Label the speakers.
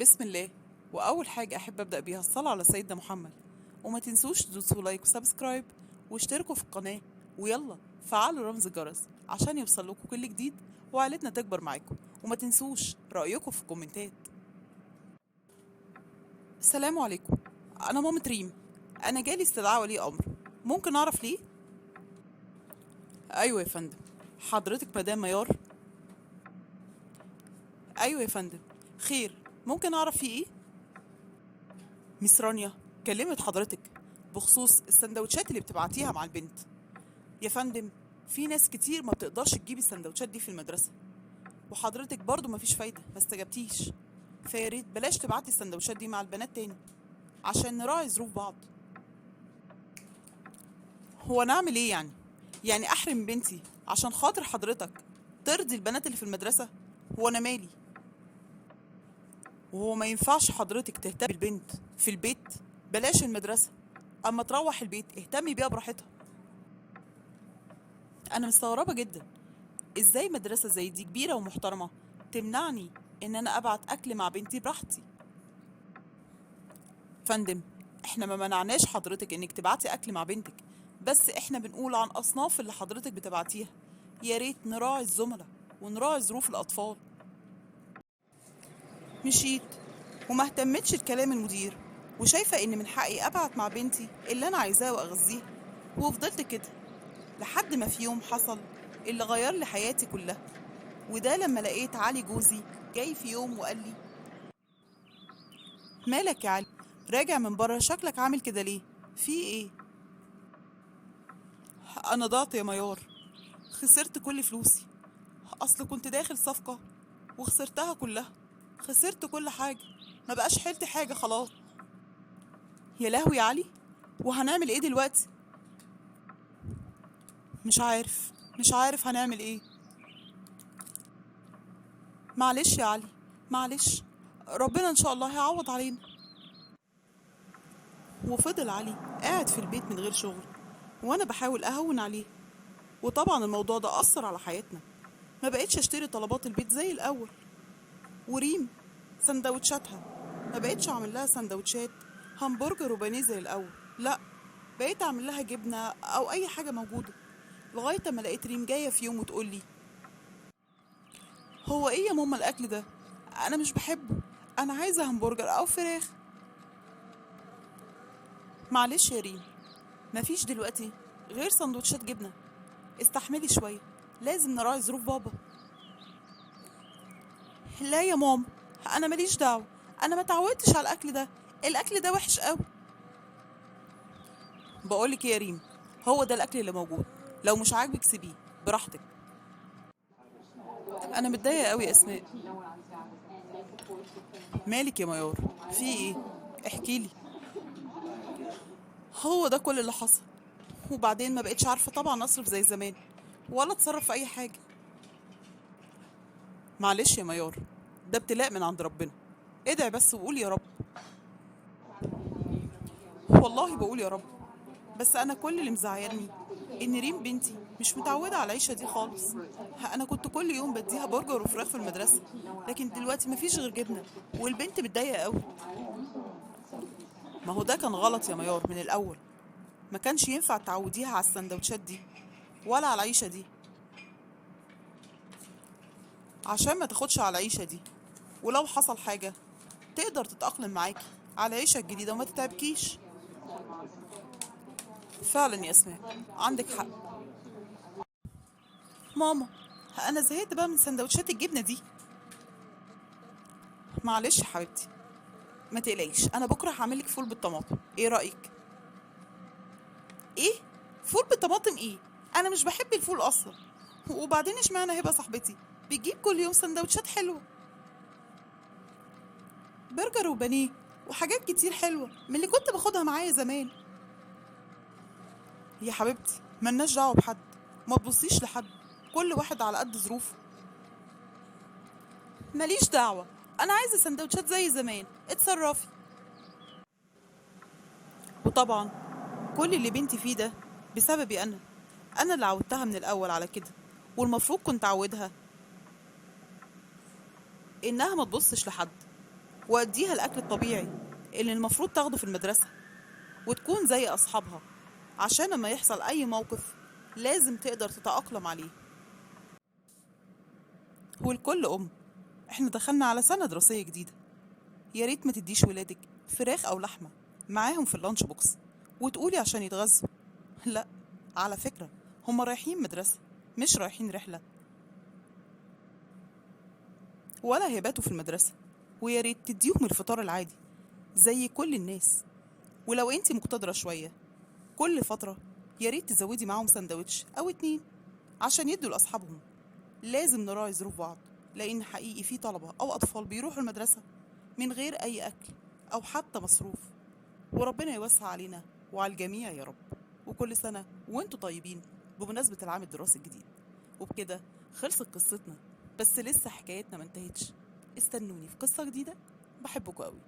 Speaker 1: بسم الله. وأول حاجة أحب أبدأ بيها الصلاة على سيدنا محمد. وما تنسوش تدوسوا لايك وسبسكرايب واشتركوا في القناة، ويلا فعلوا رمز الجرس عشان يوصلكوا كل جديد وعائلتنا تكبر معاكم. وما تنسوش رأيكم في الكومنتات. السلام عليكم، أنا مامة ريم. أنا جالي استدعاء ولي أمر، ممكن أعرف ليه؟ أيوة يا فندم. حضرتك مدام ميار؟ أيوة يا فندم. خير، ممكن أعرف فيه إيه؟ ميس رانيا كلمت حضرتك بخصوص السندوتشات اللي بتبعتيها مع البنت. يا فندم، في ناس كتير ما بتقدرش تجيب السندوتشات دي في المدرسة، وحضرتك برضو مفيش فايدة، ما استجبتيش. فياريت بلاش تبعتي السندوتشات دي مع البنات تاني عشان نراعي ظروف بعض. هو نعمل ايه يعني؟ يعني احرم بنتي عشان خاطر حضرتك ترضي البنات اللي في المدرسة؟ هو انا مالي؟ وهو ما ينفعش حضرتك تهتمي بالبنت في البيت؟ بلاش المدرسة، اما تروح البيت اهتمي بيها براحتها. انا مستغربة جدا، ازاي مدرسة زي دي كبيرة ومحترمة تمنعني ان انا ابعت اكل مع بنتي براحتي؟ فندم، احنا ما منعناش حضرتك انك تبعتي اكل مع بنتك، بس احنا بنقول عن اصناف اللي حضرتك بتبعتيها. يا ريت نراعي الزملاء ونراعي ظروف الاطفال. مشيت وما اهتمتش لكلام المدير، وشايفة ان من حقي ابعت مع بنتي اللي انا عايزاه واغذيه، وفضلت كده لحد ما في يوم حصل اللي غير لي حياتي كلها. وده لما لقيت علي جوزي جاي في يوم وقال لي: مالك يا علي؟ راجع من بره شكلك عامل كده ليه؟ في ايه؟ انا ضعت يا ميار، خسرت كل فلوسي. اصل كنت داخل صفقة وخسرتها كلها، خسرت كل حاجة، ما بقاش حيلتي حاجة خلاص. يا لهوي يا علي، وهنعمل ايه دلوقتي؟ مش عارف هنعمل ايه. معلش يا علي، معلش، ربنا ان شاء الله هيعوض علينا. وفضل علي قاعد في البيت من غير شغل، وانا بحاول اهون عليه. وطبعا الموضوع ده اثر على حياتنا، ما بقتش اشتري طلبات البيت زي الاول. وريم سندوتشاتها ما بقتش اعمل لها سندوتشات همبرجر وبانيه زي الاول، لا، بقيت اعمل لها جبنه او اي حاجه موجوده. لغايه ما لقيت ريم جايه في يوم وتقول لي: هو ايه يا ماما الاكل ده؟ انا مش بحبه، انا عايزه همبرجر او فراخ. معلش يا ريم، مفيش دلوقتي غير سندوتشات جبنه، استحملي شويه، لازم نراعي ظروف بابا. لا يا ماما، انا ماليش دعوه، انا ما تعودتش على الاكل ده، الاكل ده وحش قوي. بقولك إيه يا ريم، هو ده الاكل اللي موجود، لو مش عاجبك سيبيه براحتك. انا متضايقه قوي يا اسماء. مالك يا ميار؟ في ايه؟ احكيلي. هو ده كل اللي حصل، وبعدين ما بقتش عارفه طبعا اصرف زي زمان ولا اتصرف في اي حاجه. معلش يا ميار، ده ابتلاء من عند ربنا، ادعي بس وقول يا رب. والله بقول يا رب، بس انا كل اللي مزعلني ان ريم بنتي مش متعوده على العيشه دي خالص. انا كنت كل يوم بديها برجر وفراخ في المدرسه، لكن دلوقتي مفيش غير جبنه، والبنت متضايقه قوي. ما هو ده كان غلط يا ميار من الاول، ما كانش ينفع تعوديها على السندوتشات دي ولا على العيشه دي، عشان ما تاخدش على العيشه دي، ولو حصل حاجه تقدر تتأقلم معاكي على العيشه الجديده وما تتعبكيش. فعلا يا اسماء، عندك حق. ماما، انا زهقت بقى من سندوتشات الجبنه دي. معلش يا حبيبتي، ما تقلقيش، انا بكره هعملك فول بالطماطم، ايه رايك؟ ايه؟ فول بالطماطم ايه؟ انا مش بحب الفول اصلا. وبعدين اشمعنى هبه صاحبتي بتجيب كل يوم سندوتشات حلوه؟ برجر وبانيه وحاجات كتير حلوه من اللي كنت باخدها معايا زمان. يا حبيبتي ملناش دعوه بحد، ما تبصيش لحد، كل واحد على قد ظروفه. ماليش دعوه، انا عايزه سندوتشات زي زمان، اتصرفي. وطبعا كل اللي بنتي فيه ده بسببي انا اللي عودتها من الاول على كده، والمفروض كنت اعودها انها ما تبصش لحد، وأديها الأكل الطبيعي اللي المفروض تاخده في المدرسة، وتكون زي أصحابها عشان لما يحصل أي موقف لازم تقدر تتأقلم عليه. والكل احنا دخلنا على سنة دراسية جديدة، يا ريت ما تديش ولادك فراخ أو لحمة معاهم في اللانش بوكس وتقولي عشان يتغذوا. لا، على فكرة هما رايحين مدرسة مش رايحين رحلة، ولا هيباتوا في المدرسة. ويا ريت تديهم الفطار العادي زي كل الناس. ولو انتي مقتدرة شوية، كل فترة يا ريت تزودي معاهم سندوتش أو اتنين عشان يدوا لأصحابهم. لازم نراعي ظروف بعض، لأن حقيقي في طلبة أو أطفال بيروحوا المدرسة من غير أي أكل أو حتى مصروف. وربنا يوسع علينا وعلى الجميع يا رب. وكل سنة وانتوا طيبين بمناسبة العام الدراسي الجديد. وبكده خلصت قصتنا، بس لسه حكايتنا ما انتهتش. استنوني في قصة جديدة. بحبكوا قوي.